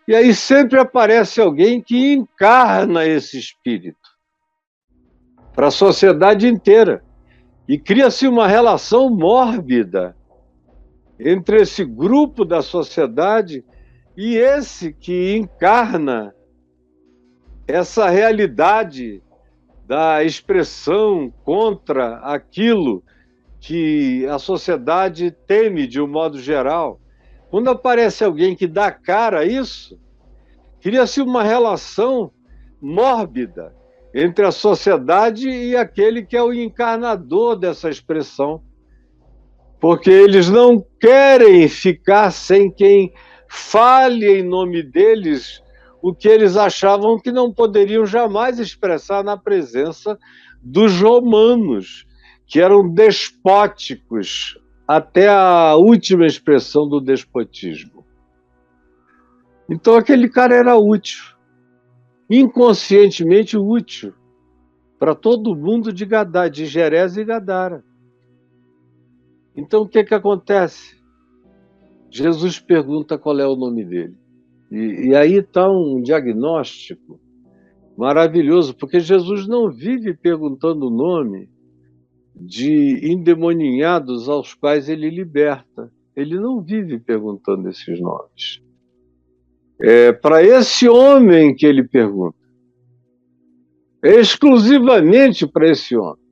E aí sempre aparece alguém que encarna esse espírito para a sociedade inteira. E cria-se uma relação mórbida entre esse grupo da sociedade e esse que encarna essa realidade da expressão contra aquilo que a sociedade teme de um modo geral. Quando aparece alguém que dá cara a isso, cria-se uma relação mórbida entre a sociedade e aquele que é o encarnador dessa expressão. Porque eles não querem ficar sem quem fale em nome deles o que eles achavam que não poderiam jamais expressar na presença dos romanos, que eram despóticos até a última expressão do despotismo. Então aquele cara era útil, inconscientemente útil, para todo mundo de Gadara, de Gerés e Gadara. Então o que acontece? Jesus pergunta qual é o nome dele. E aí está um diagnóstico maravilhoso, porque Jesus não vive perguntando o nome de endemoninhados aos quais ele liberta. Ele não vive perguntando esses nomes. É para esse homem que ele pergunta. É exclusivamente para esse homem.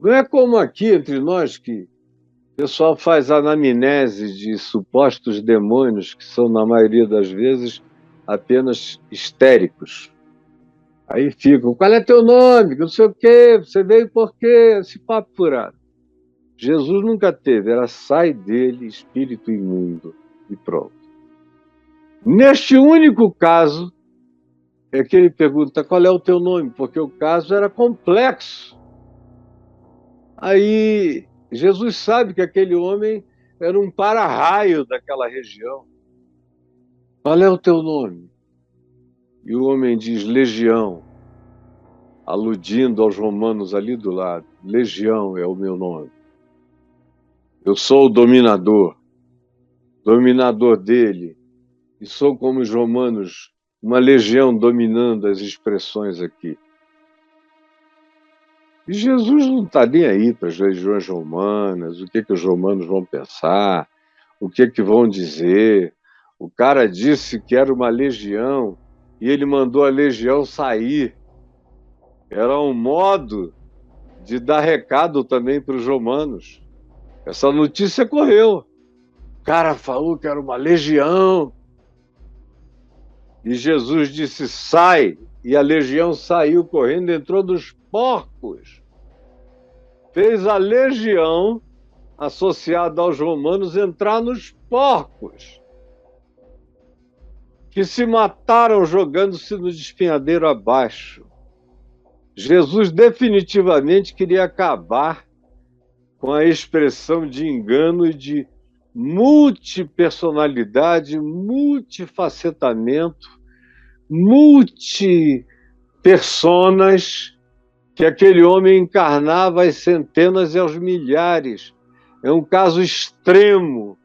Não é como aqui entre nós que o pessoal faz anamnese de supostos demônios que são, na maioria das vezes, apenas histéricos. Aí ficam, qual é teu nome? Não sei o quê, você veio por quê? Esse papo furado. Jesus nunca teve, era sai dele, espírito imundo, e pronto. Neste único caso, é que ele pergunta qual é o teu nome, porque o caso era complexo. Aí Jesus sabe que aquele homem era um para-raio daquela região. Qual é o teu nome? E o homem diz Legião, aludindo aos romanos ali do lado. Legião é o meu nome. Eu sou o dominador dele, e sou como os romanos, uma legião dominando as expressões aqui. E Jesus não está nem aí para as legiões romanas, o que os romanos vão pensar, o que vão dizer. O cara disse que era uma legião e ele mandou a legião sair. Era um modo de dar recado também para os romanos. Essa notícia correu. O cara falou que era uma legião. E Jesus disse, sai. E a legião saiu correndo, entrou nos porcos. Fez a legião associada aos romanos entrar nos porcos, que se mataram jogando-se no despenhadeiro abaixo. Jesus definitivamente queria acabar com a expressão de engano e de multipersonalidade, multifacetamento, multipersonas que aquele homem encarnava às centenas e aos milhares. É um caso extremo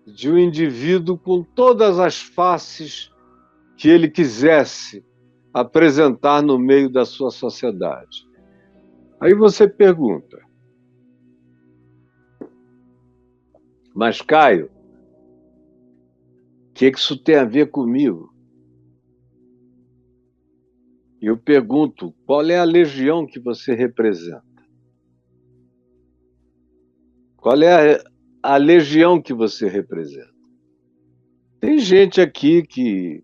de um indivíduo com todas as faces que ele quisesse apresentar no meio da sua sociedade. Aí você pergunta, mas Caio, o que isso tem a ver comigo? E eu pergunto, qual é a legião que você representa? Qual é a legião que você representa? Tem gente aqui que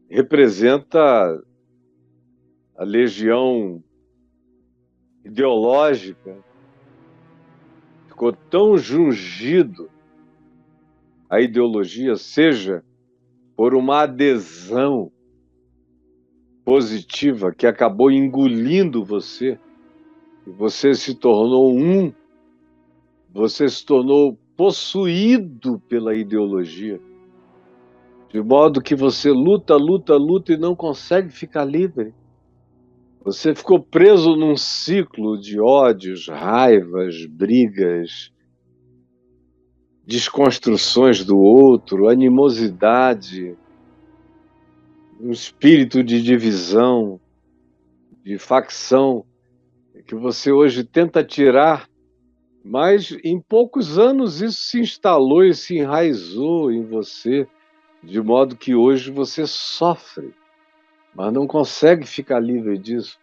representa a legião ideológica, ficou tão jungido à ideologia, seja por uma adesão positiva que acabou engolindo você, e você se tornou você se tornou possuído pela ideologia, de modo que você luta e não consegue ficar livre. Você ficou preso num ciclo de ódios, raivas, brigas, desconstruções do outro, animosidade, um espírito de divisão, de facção, que você hoje tenta tirar, mas em poucos anos isso se instalou e se enraizou em você, de modo que hoje você sofre, mas não consegue ficar livre disso.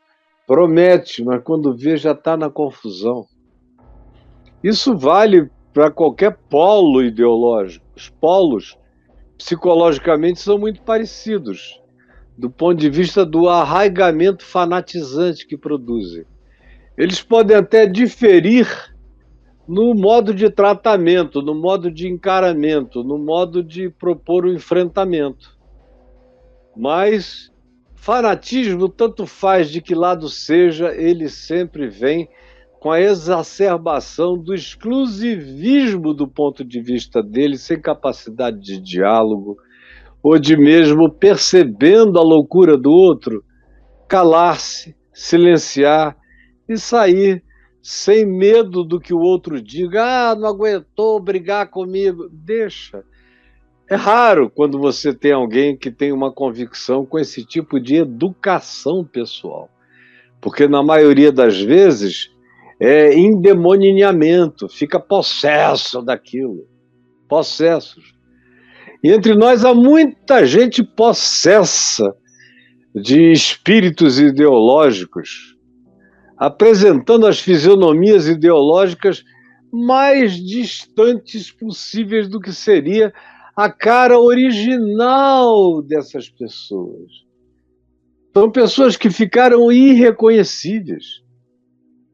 Promete, mas quando vê já está na confusão. Isso vale para qualquer polo ideológico. Os polos, psicologicamente, são muito parecidos, do ponto de vista do arraigamento fanatizante que produzem. Eles podem até diferir no modo de tratamento, no modo de encaramento, no modo de propor o enfrentamento. Mas fanatismo, tanto faz de que lado seja, ele sempre vem com a exacerbação do exclusivismo do ponto de vista dele, sem capacidade de diálogo, ou de mesmo percebendo a loucura do outro, calar-se, silenciar e sair sem medo do que o outro diga. Ah, não aguentou brigar comigo. Deixa. É raro quando você tem alguém que tem uma convicção com esse tipo de educação pessoal, porque na maioria das vezes é endemoninhamento, fica possesso daquilo, possessos. E entre nós há muita gente possessa de espíritos ideológicos, apresentando as fisionomias ideológicas mais distantes possíveis do que seria a cara original dessas pessoas. São pessoas que ficaram irreconhecíveis.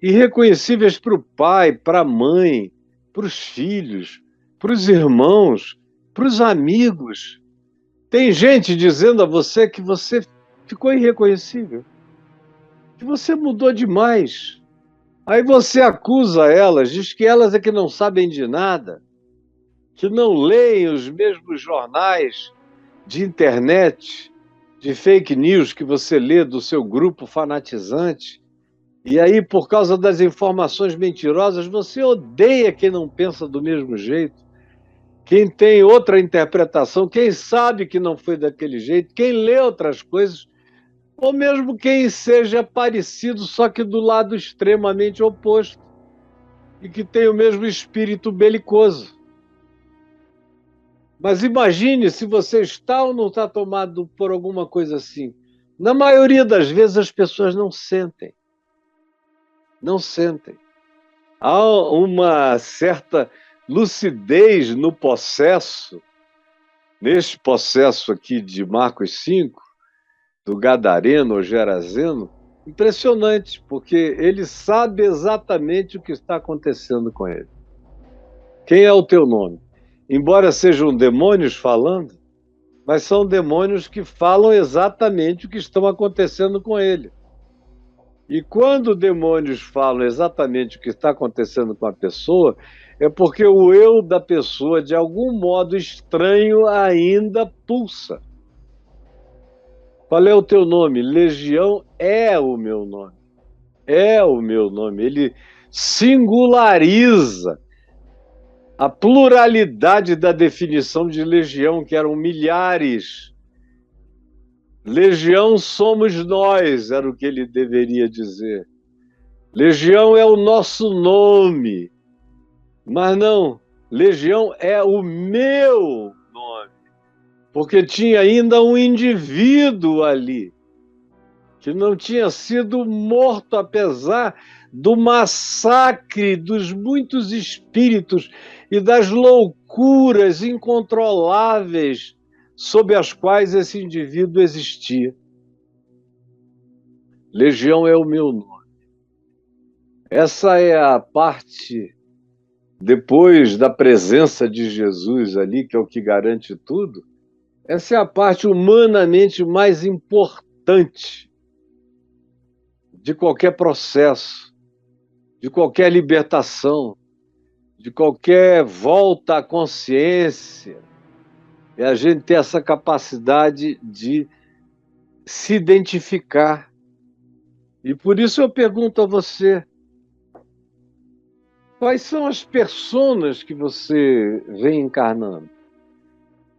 Irreconhecíveis para o pai, para a mãe, para os filhos, para os irmãos, para os amigos. Tem gente dizendo a você que você ficou irreconhecível, que você mudou demais. Aí você acusa elas, diz que elas é que não sabem de nada, que não leem os mesmos jornais de internet, de fake news que você lê do seu grupo fanatizante. E aí, por causa das informações mentirosas, você odeia quem não pensa do mesmo jeito, quem tem outra interpretação, quem sabe que não foi daquele jeito, quem lê outras coisas, ou mesmo quem seja parecido, só que do lado extremamente oposto, e que tem o mesmo espírito belicoso. Mas imagine se você está ou não está tomado por alguma coisa assim. Na maioria das vezes as pessoas não sentem. Não sentem. Há uma certa lucidez no possesso, neste possesso aqui de Marcos 5, do Gadareno ou Gerazeno, impressionante, porque ele sabe exatamente o que está acontecendo com ele. Quem é o teu nome? Embora sejam demônios falando, mas são demônios que falam exatamente o que estão acontecendo com ele. E quando demônios falam exatamente o que está acontecendo com a pessoa, é porque o eu da pessoa, de algum modo estranho, ainda pulsa. Qual é o teu nome? Legião é o meu nome. É o meu nome. Ele singulariza a pluralidade da definição de legião, que eram milhares. Legião somos nós, era o que ele deveria dizer. Legião é o nosso nome. Mas não, legião é o meu nome. Porque tinha ainda um indivíduo ali, que não tinha sido morto, apesar do massacre dos muitos espíritos e das loucuras incontroláveis sob as quais esse indivíduo existia. Legião é o meu nome. Essa é a parte, depois da presença de Jesus ali, que é o que garante tudo, essa é a parte humanamente mais importante de qualquer processo, de qualquer libertação, de qualquer volta à consciência. É a gente ter essa capacidade de se identificar. E por isso eu pergunto a você, Quais são as personas que você vem encarnando?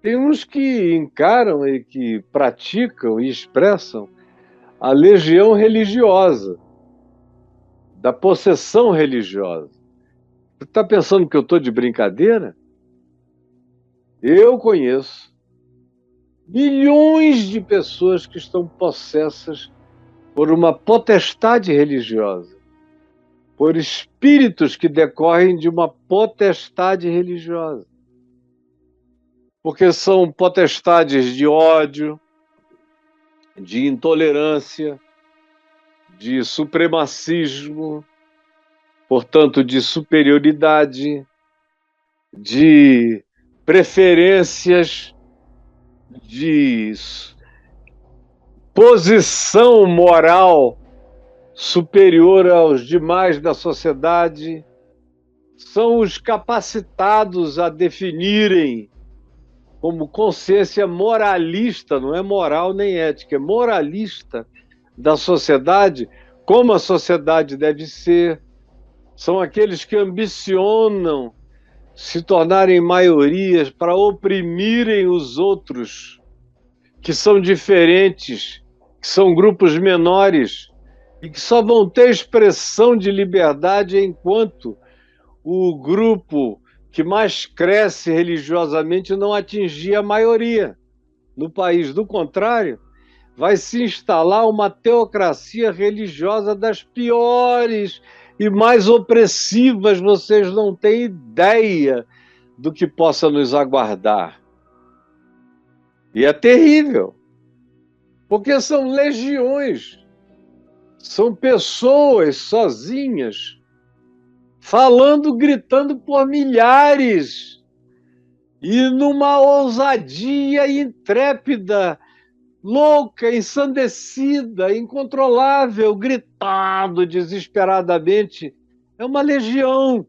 Tem uns que encaram e que praticam e expressam a legião religiosa, da possessão religiosa. Você está pensando que eu estou de brincadeira? Eu conheço milhões de pessoas que estão possessas por uma potestade religiosa, por espíritos que decorrem de uma potestade religiosa. Porque são potestades de ódio, de intolerância, de supremacismo, portanto, de superioridade, de preferências, de posição moral superior aos demais da sociedade. São os capacitados a definirem como consciência moralista, não é moral nem ética, é moralista da sociedade, como a sociedade deve ser. São aqueles que ambicionam se tornarem maiorias para oprimirem os outros, que são diferentes, que são grupos menores e que só vão ter expressão de liberdade enquanto o grupo que mais cresce religiosamente não atingir a maioria no país. Do contrário, vai se instalar uma teocracia religiosa das piores e mais opressivas. Vocês não têm ideia do que possa nos aguardar. E é terrível, porque são legiões, são pessoas sozinhas, falando, gritando por milhares, e numa ousadia intrépida, louca, ensandecida, incontrolável, gritando desesperadamente. É uma legião.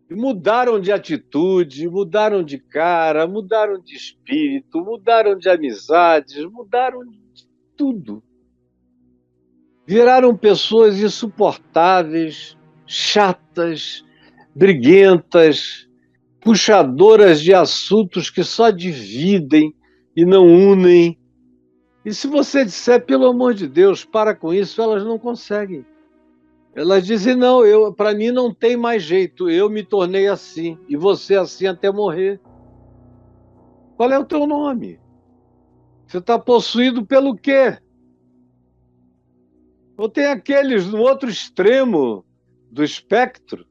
E mudaram de atitude, mudaram de cara, mudaram de espírito, mudaram de amizades, mudaram de tudo. Viraram pessoas insuportáveis, chatas, briguentas, puxadoras de assuntos que só dividem e não unem. E se você disser, pelo amor de Deus, para com isso, elas não conseguem. Elas dizem, não, para mim não tem mais jeito, eu me tornei assim, e você assim até morrer. Qual é o teu nome? Você está possuído pelo quê? Ou tem aqueles no outro extremo do espectro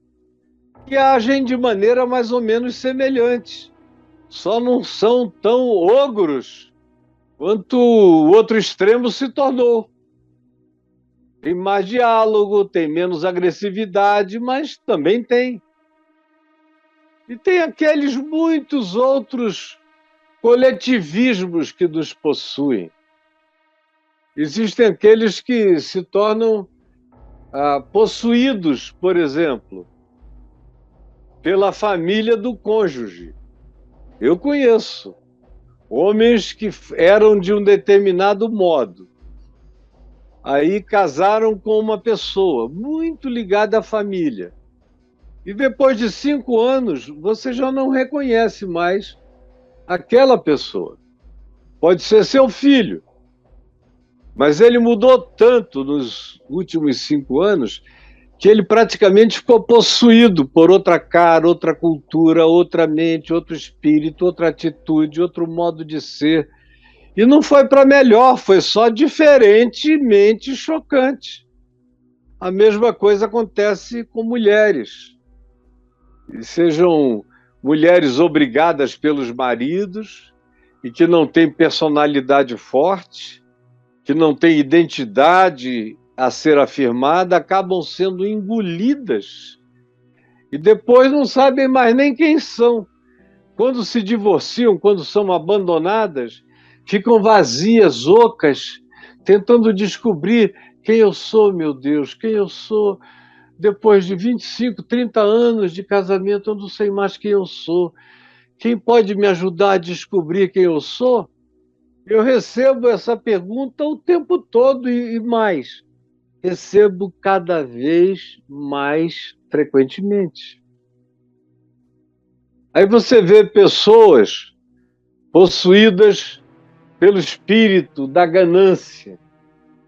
que agem de maneira mais ou menos semelhante. Só não são tão ogros quanto o outro extremo se tornou. Tem mais diálogo, tem menos agressividade, mas também tem. E tem aqueles muitos outros coletivismos que nos possuem. Existem aqueles que se tornam possuídos, por exemplo, pela família do cônjuge. Eu conheço homens que eram de um determinado modo. Aí casaram com uma pessoa muito ligada à família. E depois de 5 anos, você já não reconhece mais aquela pessoa. Pode ser seu filho, mas ele mudou tanto nos últimos 5 anos que ele praticamente ficou possuído por outra cara, outra cultura, outra mente, outro espírito, outra atitude, outro modo de ser. E não foi para melhor, foi só diferentemente chocante. A mesma coisa acontece com mulheres. E sejam mulheres obrigadas pelos maridos e que não têm personalidade forte, que não têm identidade a ser afirmada, acabam sendo engolidas e depois não sabem mais nem quem são. Quando se divorciam, quando são abandonadas, ficam vazias, ocas, tentando descobrir quem eu sou, meu Deus, quem eu sou. Depois de 25, 30 anos de casamento, eu não sei mais quem eu sou. Quem pode me ajudar a descobrir quem eu sou? Eu recebo essa pergunta o tempo todo e mais. recebo cada vez mais frequentemente. Aí você vê pessoas possuídas pelo espírito da ganância.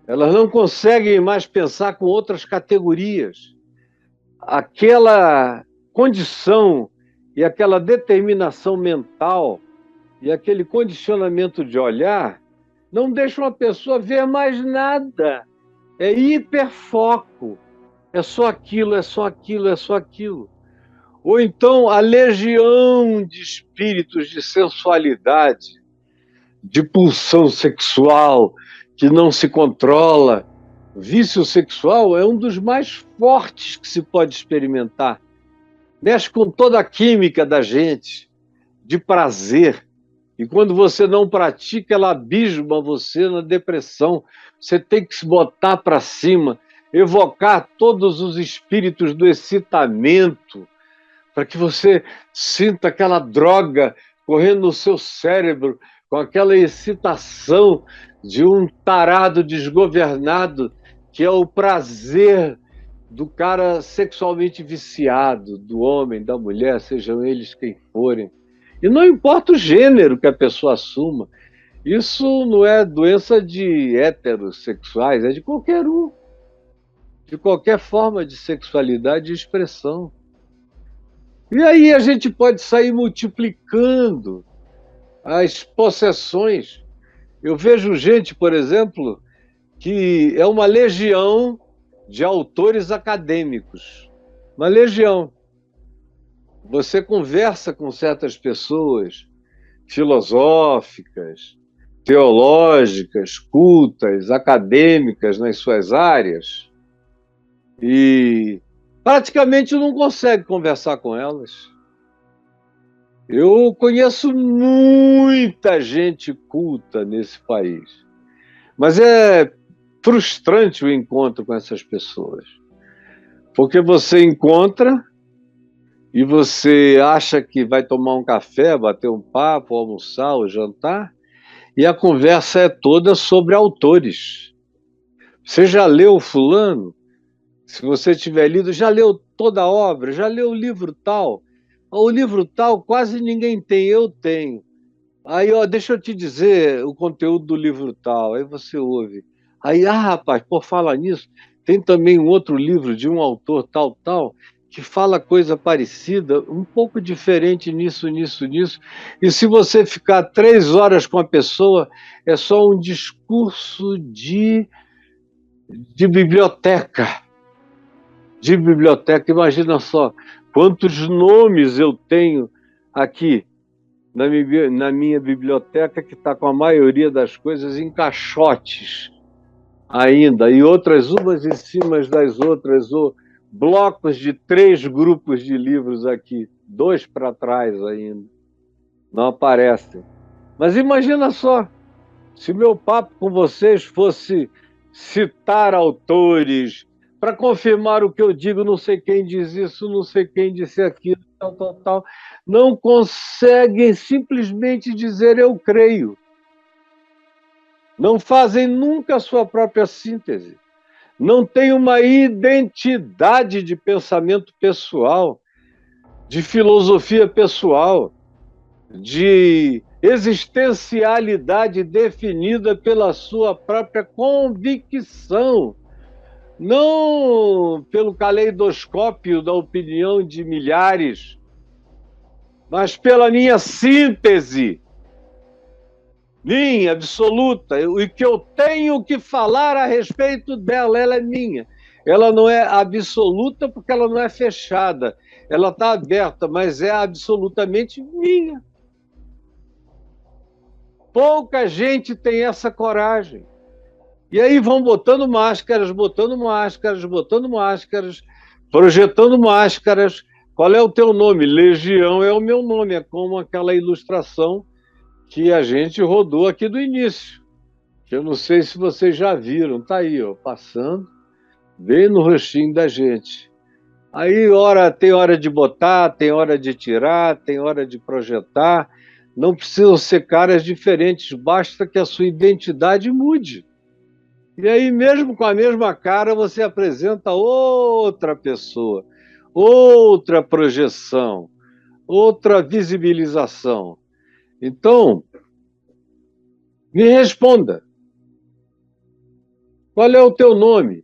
Elas não conseguem mais pensar com outras categorias. Aquela condição e aquela determinação mental e aquele condicionamento de olhar não deixam a pessoa ver mais nada. É hiperfoco. É só aquilo, é só aquilo, é só aquilo. Ou então a legião de espíritos de sensualidade, de pulsão sexual, que não se controla. Vício sexual é um dos mais fortes que se pode experimentar. Mexe com toda a química da gente, de prazer. E quando você não pratica, ela abisma você na depressão. Você tem que se botar para cima, evocar todos os espíritos do excitamento, para que você sinta aquela droga correndo no seu cérebro, com aquela excitação de um tarado desgovernado, que é o prazer do cara sexualmente viciado, do homem, da mulher, sejam eles quem forem. E não importa o gênero que a pessoa assuma, isso não é doença de heterossexuais, é de qualquer um, de qualquer forma de sexualidade e expressão. E aí a gente pode sair multiplicando as possessões. Eu vejo gente, por exemplo, que é uma legião de autores acadêmicos. Uma legião. Você conversa com certas pessoas filosóficas, teológicas, cultas, acadêmicas nas suas áreas, e praticamente não consegue conversar com elas. Eu conheço muita gente culta nesse país, mas é frustrante o encontro com essas pessoas, porque você encontra e você acha que vai tomar um café, bater um papo, almoçar ou jantar, e a conversa é toda sobre autores. Você já leu fulano? Se você tiver lido, já leu toda a obra? Já leu o livro tal? O livro tal quase ninguém tem, eu tenho. Aí, ó, deixa eu te dizer o conteúdo do livro tal. Aí você ouve. Aí, rapaz, por falar nisso, tem também um outro livro de um autor tal, tal, que fala coisa parecida, um pouco diferente nisso. E se você ficar 3 horas com a pessoa, é só um discurso de biblioteca. De biblioteca, imagina só quantos nomes eu tenho aqui na minha biblioteca, que está com a maioria das coisas em caixotes ainda, e outras umas em cima das outras, ou blocos de 3 grupos de livros aqui, 2 para trás ainda, não aparecem. Mas imagina só, se meu papo com vocês fosse citar autores, para confirmar o que eu digo, não sei quem diz isso, não sei quem disse aquilo, tal, não conseguem simplesmente dizer eu creio. Não fazem nunca a sua própria síntese. Não têm uma identidade de pensamento pessoal, de filosofia pessoal, de existencialidade definida pela sua própria convicção, não pelo caleidoscópio da opinião de milhares, mas pela minha síntese, minha, absoluta, o que eu tenho que falar a respeito dela, ela é minha. Ela não é absoluta porque ela não é fechada, ela está aberta, mas é absolutamente minha. Pouca gente tem essa coragem. E aí vão botando máscaras, projetando máscaras. Qual é o teu nome? Legião é o meu nome, é como aquela ilustração que a gente rodou aqui do início, que eu não sei se vocês já viram, tá aí, ó, passando, bem no rostinho da gente. Aí tem hora de botar, tem hora de tirar, tem hora de projetar, não precisam ser caras diferentes, basta que a sua identidade mude. E aí, mesmo com a mesma cara, você apresenta outra pessoa, outra projeção, outra visibilização. Então, me responda, qual é o teu nome?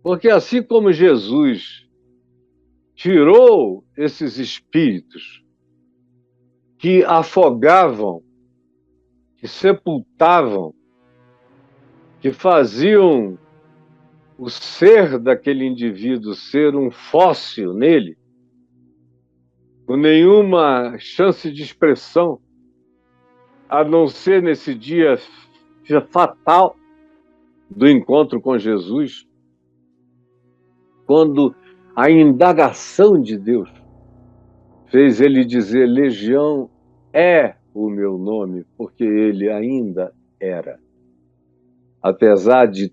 Porque assim como Jesus tirou esses espíritos que afogavam, que sepultavam, que faziam o ser daquele indivíduo ser um fóssil nele, com nenhuma chance de expressão, a não ser nesse dia fatal do encontro com Jesus, quando a indagação de Deus fez ele dizer: Legião é o meu nome, porque ele ainda era. Apesar de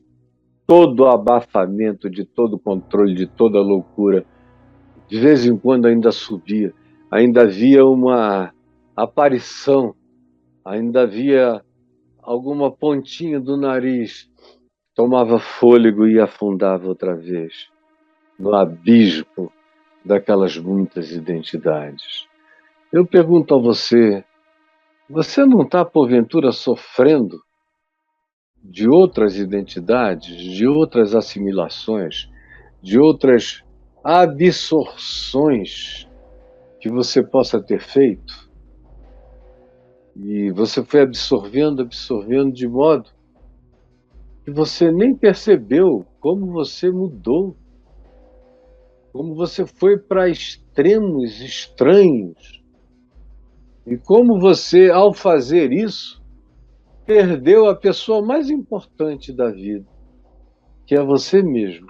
todo o abafamento, de todo o controle, de toda a loucura, de vez em quando ainda subia, ainda havia uma aparição, ainda havia alguma pontinha do nariz, tomava fôlego e afundava outra vez no abismo daquelas muitas identidades. Eu pergunto a você, você não está, porventura, sofrendo de outras identidades, de outras assimilações, de outras absorções que você possa ter feito? E você foi absorvendo, absorvendo, de modo que você nem percebeu como você mudou, como você foi para extremos estranhos, e como você, ao fazer isso, perdeu a pessoa mais importante da vida, que é você mesmo.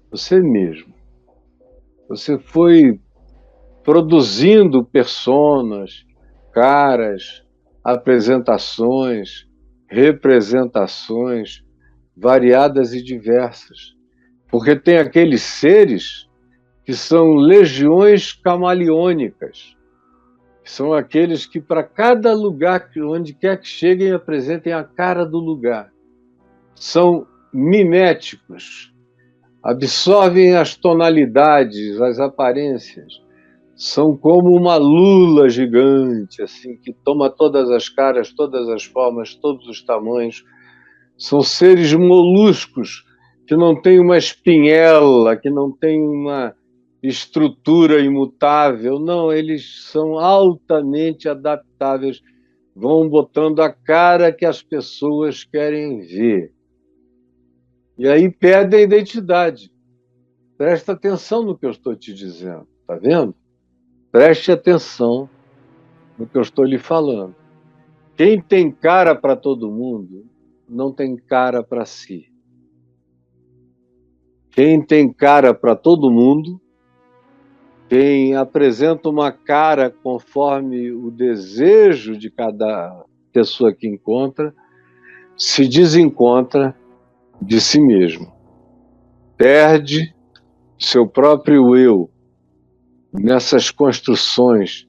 Você mesmo. Você foi produzindo personas, caras, apresentações, representações variadas e diversas. Porque tem aqueles seres que são legiões camaleônicas, que são aqueles que, para cada lugar, onde quer que cheguem, apresentem a cara do lugar. São miméticos, absorvem as tonalidades, as aparências. São como uma lula gigante, assim, que toma todas as caras, todas as formas, todos os tamanhos. São seres moluscos, que não têm uma espinhela, que não têm uma estrutura imutável. Não, eles são altamente adaptáveis, vão botando a cara que as pessoas querem ver. E aí perde a identidade. Presta atenção no que eu estou te dizendo, tá vendo? Preste atenção no que eu estou lhe falando. Quem tem cara para todo mundo, não tem cara para si. Quem tem cara para todo mundo, quem apresenta uma cara conforme o desejo de cada pessoa que encontra, se desencontra de si mesmo. Perde seu próprio eu nessas construções,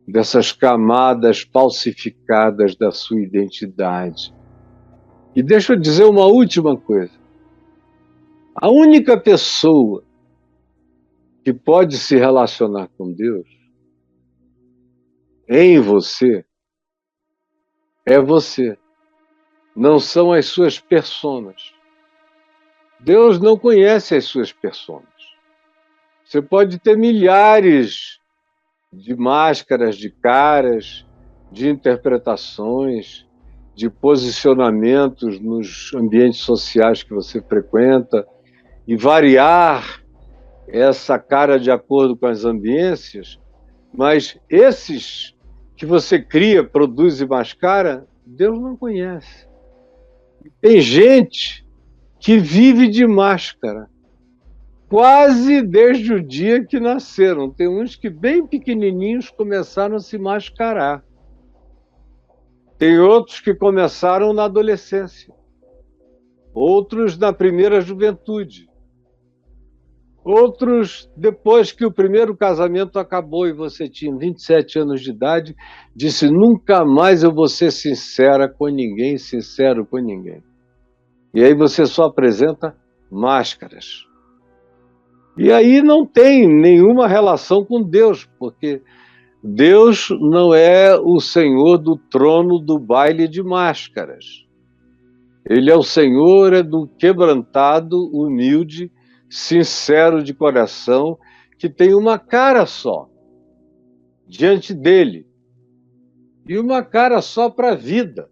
dessas camadas falsificadas da sua identidade. E deixa eu dizer uma última coisa. A única pessoa que pode se relacionar com Deus em você é você. Não são as suas personas. Deus não conhece as suas personas. Você pode ter milhares de máscaras, de caras, de interpretações, de posicionamentos nos ambientes sociais que você frequenta e variar essa cara de acordo com as ambiências, mas esses que você cria, produz e mascara, Deus não conhece. Tem gente que vive de máscara, quase desde o dia que nasceram. Tem uns que bem pequenininhos começaram a se mascarar. Tem outros que começaram na adolescência. Outros na primeira juventude. Outros, depois que o primeiro casamento acabou e você tinha 27 anos de idade, disse: nunca mais eu vou ser sincero com ninguém. E aí você só apresenta máscaras. E aí não tem nenhuma relação com Deus, porque Deus não é o Senhor do trono do baile de máscaras. Ele é o Senhor do quebrantado, humilde, sincero de coração, que tem uma cara só diante dele e uma cara só para a vida.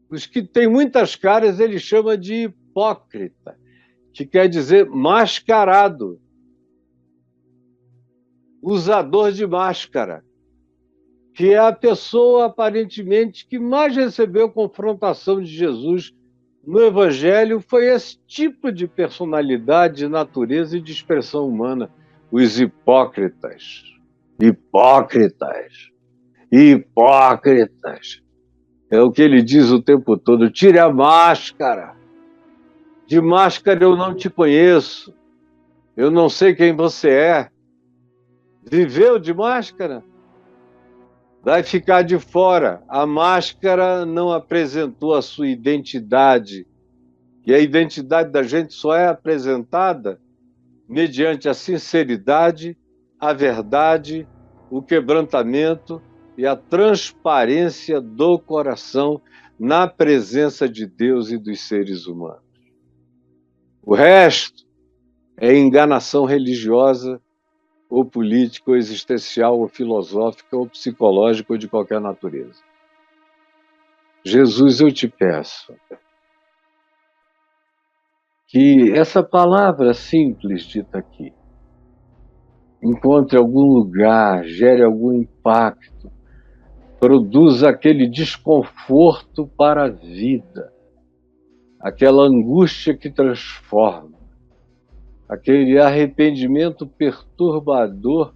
Os que têm muitas caras ele chama de hipócrita, que quer dizer mascarado, usador de máscara, que é a pessoa aparentemente que mais recebeu confrontação de Jesus no Evangelho. Foi esse tipo de personalidade, de natureza e de expressão humana, os hipócritas. Hipócritas. Hipócritas. É o que ele diz o tempo todo: tire a máscara. De máscara eu não te conheço. Eu não sei quem você é. Viveu de máscara? Vai ficar de fora. A máscara não apresentou a sua identidade. E a identidade da gente só é apresentada mediante a sinceridade, a verdade, o quebrantamento e a transparência do coração na presença de Deus e dos seres humanos. O resto é enganação religiosa, ou política, ou existencial, ou filosófica, ou psicológica, ou de qualquer natureza. Jesus, eu te peço que essa palavra simples dita aqui encontre algum lugar, gere algum impacto, produza aquele desconforto para a vida, aquela angústia que transforma, aquele arrependimento perturbador,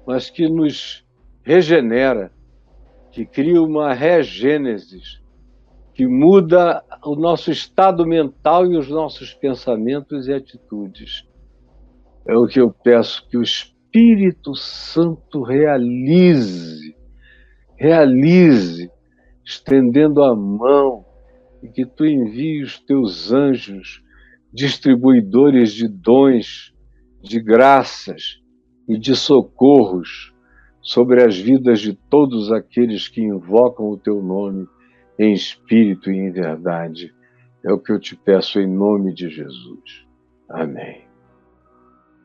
mas que nos regenera, que cria uma regênesis, que muda o nosso estado mental e os nossos pensamentos e atitudes. É o que eu peço que o Espírito Santo realize, estendendo a mão, e que tu envie os teus anjos, distribuidores de dons, de graças e de socorros sobre as vidas de todos aqueles que invocam o teu nome em espírito e em verdade. É o que eu te peço em nome de Jesus. Amém.